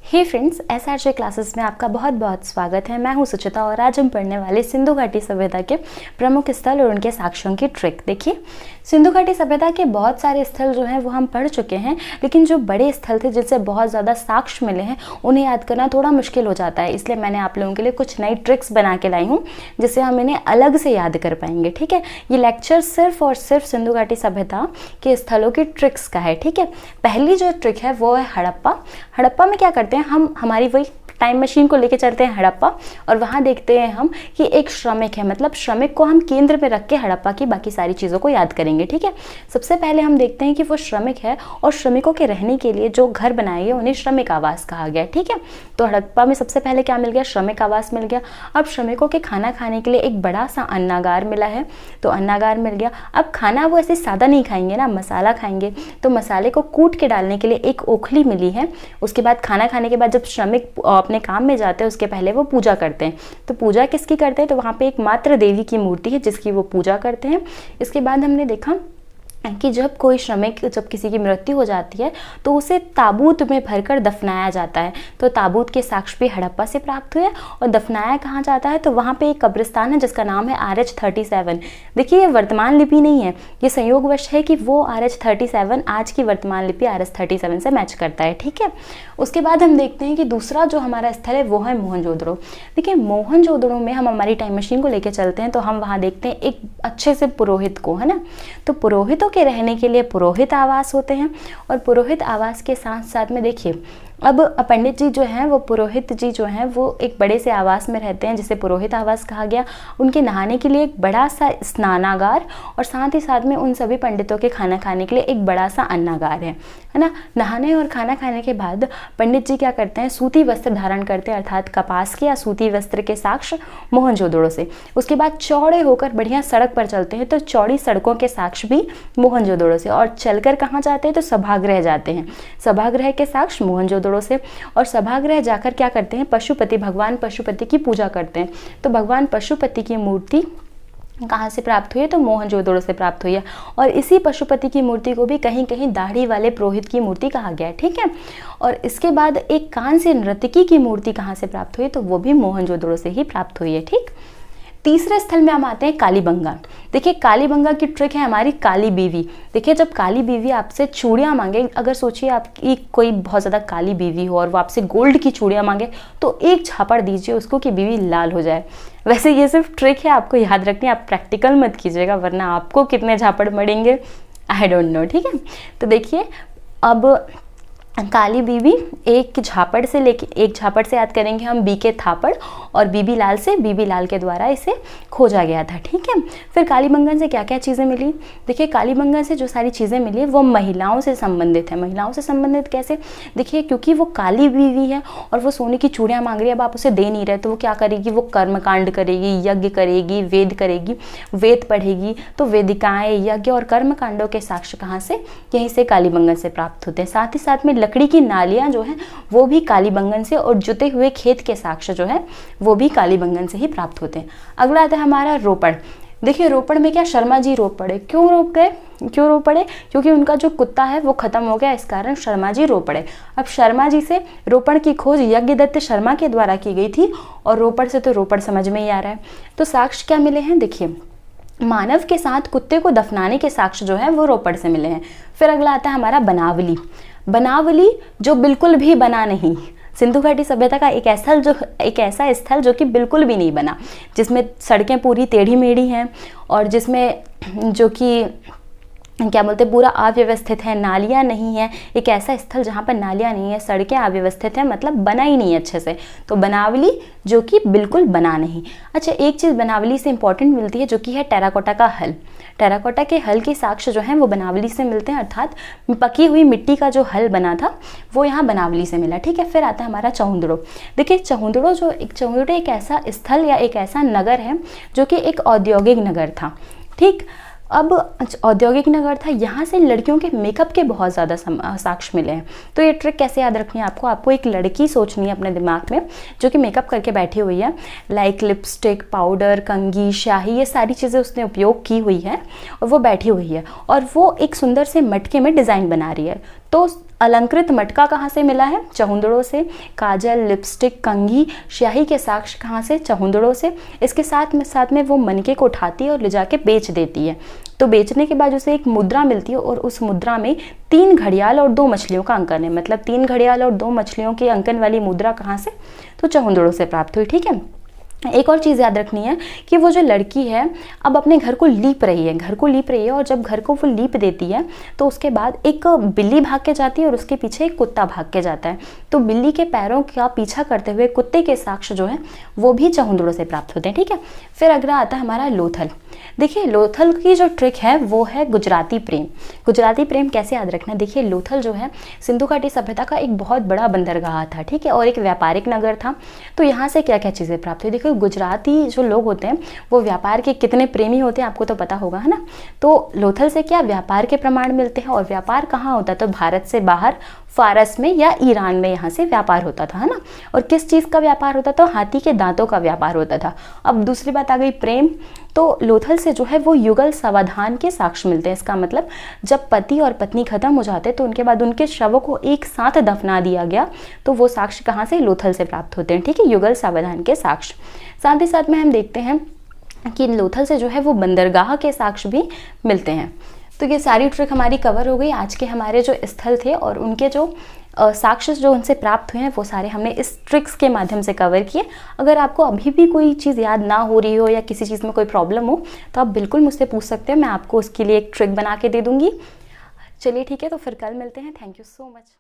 हे friends, SRJ classes में आपका बहुत बहुत स्वागत है। मैं हूं सुचिता और आज हम पढ़ने वाले सिंधु घाटी सभ्यता के प्रमुख स्थल और उनके साक्ष्यों की ट्रिक। देखिए, सिंधु घाटी सभ्यता के बहुत सारे स्थल जो हैं वो हम पढ़ चुके हैं, लेकिन जो बड़े स्थल थे जिनसे बहुत ज़्यादा साक्ष्य मिले हैं उन्हें याद करना थोड़ा मुश्किल हो जाता है। इसलिए मैंने आप लोगों के लिए कुछ नई ट्रिक्स बना के लाई हूँ जिससे हम इन्हें अलग से याद कर पाएंगे। ठीक है, ये लेक्चर सिर्फ और सिर्फ सिंधु घाटी सभ्यता के स्थलों की ट्रिक्स का है। ठीक है, पहली जो ट्रिक है वो है हड़प्पा। हड़प्पा में क्या करते हैं, हम हमारी वही टाइम मशीन को लेके चलते हैं हड़प्पा और वहाँ देखते हैं हम कि एक श्रमिक है, मतलब श्रमिक को हम केंद्र में रख के हड़प्पा की बाकी सारी चीज़ों को याद करेंगे। ठीक है, सबसे पहले हम देखते हैं कि वो श्रमिक है और श्रमिकों के रहने के लिए जो घर बनाए गए उन्हें श्रमिक आवास कहा गया। ठीक है, तो हड़प्पा में सबसे पहले क्या मिल गया, श्रमिक आवास मिल गया। अब श्रमिकों के खाना खाने के लिए एक बड़ा सा अन्नागार मिला है, तो अन्नागार मिल गया। अब खाना वो ऐसे सादा नहीं खाएंगे ना, मसाला खाएंगे, तो मसाले को कूट के डालने के लिए एक ओखली मिली है। उसके बाद खाना खाने के बाद जब श्रमिक अपने काम में जाते हैं उसके पहले वो पूजा करते हैं। तो पूजा किसकी करते हैं, तो वहाँ पे एक मात्र देवी की मूर्ति है जिसकी वो पूजा करते हैं। इसके बाद हमने देखा कि जब कोई श्रमिक, जब किसी की मृत्यु हो जाती है तो उसे ताबूत में भरकर दफनाया जाता है। तो ताबूत के साक्ष्य भी हड़प्पा से प्राप्त हुए और दफनाया कहाँ जाता है, तो वहाँ पे एक कब्रिस्तान है जिसका नाम है RH37। देखिए, ये वर्तमान लिपि नहीं है, ये संयोगवश है कि वो RH37 आज की वर्तमान लिपि RS37 से मैच करता है। ठीक है, उसके बाद हम देखते हैं कि दूसरा जो हमारा स्थल है वो है मोहनजोदड़ो। देखिए, मोहनजोदड़ो में हम हमारी टाइम मशीन को लेकर चलते हैं तो हम वहाँ देखते हैं एक अच्छे से पुरोहित को, है ना। तो पुरोहितों के रहने के लिए पुरोहित आवास होते हैं और पुरोहित आवास के साथ साथ में देखिए, अब पंडित जी जो हैं वो, पुरोहित जी जो हैं वो एक बड़े से आवास में रहते हैं जिसे पुरोहित आवास कहा गया। उनके नहाने के लिए एक बड़ा सा स्नानागार और साथ ही साथ में उन सभी पंडितों के खाना खाने के लिए एक बड़ा सा अन्नागार है ना। नहाने और खाना खाने के बाद पंडित जी क्या करते हैं, सूती वस्त्र धारण करते हैं, अर्थात कपास के या सूती वस्त्र के साक्ष्य मोहनजोदड़ो से। उसके बाद चौड़े होकर बढ़िया सड़क पर चलते हैं, तो चौड़ी सड़कों के साक्ष्य भी मोहनजोदड़ो से। और चलकर कहाँ जाते हैं, तो सभागृह जाते हैं, सभागृह के साक्ष्य मोहनजोदड़ो से। और सभागृह जाकर क्या करते हैं, पशुपति, भगवान पशुपति की पूजा करते हैं। तो भगवान पशुपति की मूर्ति कहाँ से प्राप्त हुई है, तो मोहनजोदड़ो से प्राप्त हुई है। और इसी पशुपति की मूर्ति को भी कहीं कहीं दाढ़ी वाले पुरोहित की मूर्ति कहा गया है। ठीक है, और इसके बाद एक कान से नर्तकी की मूर्ति कहाँ से प्राप्त हुई, तो वो भी मोहनजोदड़ो से ही प्राप्त हुई है। ठीक, तीसरे स्थल में हम आते हैं कालीबंगा। देखिए, कालीबंगा की ट्रिक है हमारी काली बीवी। देखिए, जब काली बीवी आपसे चूड़ियाँ मांगे, अगर सोचिए आपकी कोई बहुत ज़्यादा काली बीवी हो और वो आपसे गोल्ड की चूड़ियाँ मांगे तो एक झापड़ दीजिए उसको कि बीवी लाल हो जाए। वैसे ये सिर्फ ट्रिक है, आपको याद रखनी है, आप प्रैक्टिकल मत कीजिएगा वरना आपको कितने झापड़ मरेंगे आई डोंट नो। ठीक है, तो देखिए, अब काली बीवी एक झापड़ से याद करेंगे हम बीके थापड़ और बीबी लाल से, बीबी लाल के द्वारा इसे खोजा गया था। ठीक है, फिर कालीबंगा से क्या क्या चीज़ें मिली, देखिए कालीबंगा से जो सारी चीज़ें मिली वो महिलाओं से संबंधित है। महिलाओं से संबंधित कैसे, देखिए क्योंकि वो काली बीवी है और वो सोने की चूड़ियाँ मांग रही है, अब आप उसे दे नहीं रहे तो वो क्या करेगी, वो कर्मकांड करेगी, यज्ञ करेगी, वेद करेगी, वेद पढ़ेगी। तो वेदिकाएँ, यज्ञ और कर्मकांडों के साक्ष्य कहाँ से, यहीं से कालीबंगन से प्राप्त होते हैं। साथ ही साथ में लकड़ी की नालियाँ जो हैं वो भी कालीबंगन से, और जुते हुए खेत के साक्ष्य जो है वो भी कालीबंगन से ही प्राप्त होते हैं। अगला आता है हमारा रोपड़। देखिए, रोपड़ में क्या, शर्मा जी रोप पड़े। क्यों रोप पड़े, क्योंकि उनका जो कुत्ता है वो खत्म हो गया, इस कारण शर्मा जी रोप पड़े। अब शर्मा जी से रोपड़ की खोज यज्ञदत्त शर्मा के द्वारा की गई थी और रोपड़ से तो रोपड़ समझ में ही आ रहा है। तो साक्ष्य क्या मिले हैं, देखिए मानव के साथ कुत्ते को दफनाने के साक्ष्य जो है वो रोपड़ से मिले हैं। फिर अगला आता है हमारा बनावली। बनावली जो बिल्कुल भी बना नहीं, सिंधु घाटी सभ्यता का एक ऐसा स्थल जो कि बिल्कुल भी नहीं बना, जिसमें सड़कें पूरी टेढ़ी मेढ़ी हैं और जिसमें जो कि क्या बोलते हैं पूरा अव्यवस्थित है, नालियाँ नहीं है। एक ऐसा स्थल जहाँ पर नालियाँ नहीं है, सड़कें अव्यवस्थित हैं, मतलब बना ही नहीं अच्छे से, तो बनावली जो कि बिल्कुल बना नहीं। अच्छा, एक चीज़ बनावली से इंपॉर्टेंट मिलती है जो कि है टेराकोटा का हल। टेराकोटा के हल के साक्ष्य जो हैं वो बनावली से मिलते हैं, अर्थात पकी हुई मिट्टी का जो हल बना था वो यहाँ बनावली से मिला। ठीक है, फिर आता है हमारा चहुंदड़ो। देखिए, चहुंदड़ो एक ऐसा स्थल या एक ऐसा नगर है जो कि एक औद्योगिक नगर था। ठीक, अब औद्योगिक नगर था, यहाँ से लड़कियों के मेकअप के बहुत ज़्यादा साक्ष्य मिले हैं। तो ये ट्रिक कैसे याद रखनी है आपको एक लड़की सोचनी है अपने दिमाग में जो कि मेकअप करके बैठी हुई है, लाइक लिपस्टिक, पाउडर, कंघी, स्याही, ये सारी चीज़ें उसने उपयोग की हुई है और वो बैठी हुई है और वो एक सुंदर से मटके में डिज़ाइन बना रही है। तो अलंकृत मटका कहाँ से मिला है? चहुंदड़ों से। काजल, लिपस्टिक, कंघी, स्याही के साक्ष्य कहाँ से? चहुंदड़ों से। इसके साथ में वो मनके को उठाती है और ले जाके बेच देती है। तो बेचने के बाद उसे एक मुद्रा मिलती है और उस मुद्रा में 3 घड़ियाल और 2 मछलियों का अंकन है। मतलब 3 घड़ियाल और 2 मछलियों के अंकन वाली मुद्रा कहाँ से? तो चहुंदड़ों से प्राप्त हुई। ठीक है। एक और चीज़ याद रखनी है कि वो जो लड़की है अब अपने घर को लीप रही है, और जब घर को वो लीप देती है तो उसके बाद एक बिल्ली भाग के जाती है और उसके पीछे एक कुत्ता भाग के जाता है। तो बिल्ली के पैरों का पीछा करते हुए कुत्ते के साक्ष्य जो है वो भी चहुंदड़ों से प्राप्त होते हैं। ठीक है। फिर अगला आता है हमारा लोथल। देखिए लोथल की जो ट्रिक है वो है गुजराती प्रेम। गुजराती प्रेम कैसे याद रखना है? देखिए लोथल जो है सिंधु घाटी सभ्यता का एक बहुत बड़ा बंदरगाह था। ठीक है। और एक व्यापारिक नगर था। तो यहाँ से क्या क्या चीज़ें प्राप्त हुई? देखिए गुजराती जो लोग होते हैं वो व्यापार के कितने प्रेमी होते हैं आपको तो पता होगा, है ना। तो लोथल से क्या व्यापार के प्रमाण मिलते हैं। और व्यापार कहाँ होता है? तो भारत से बाहर फारस में या ईरान में यहाँ से व्यापार होता था, है ना। और किस चीज़ का व्यापार होता था? हाथी के दांतों का व्यापार होता था। अब दूसरी बात आ गई प्रेम। तो लोथल से जो है वो युगल सावधान के साक्ष्य मिलते हैं। इसका मतलब जब पति और पत्नी खत्म हो जाते तो उनके बाद उनके शवों को एक साथ दफना दिया गया। तो वो साक्ष्य कहाँ से? लोथल से प्राप्त होते हैं। ठीक है। युगल सावधान के साक्ष्य। साथ ही साथ में हम देखते हैं कि लोथल से जो है वो बंदरगाह के साक्ष्य भी मिलते हैं। तो ये सारी ट्रिक हमारी कवर हो गई। आज के हमारे जो स्थल थे और उनके जो साक्ष्य जो उनसे प्राप्त हुए हैं वो सारे हमने इस ट्रिक्स के माध्यम से कवर किए। अगर आपको अभी भी कोई चीज़ याद ना हो रही हो या किसी चीज़ में कोई प्रॉब्लम हो तो आप बिल्कुल मुझसे पूछ सकते हो, मैं आपको उसके लिए एक ट्रिक बना के दे दूँगी। चलिए ठीक है, तो फिर कल मिलते हैं। Thank you so much.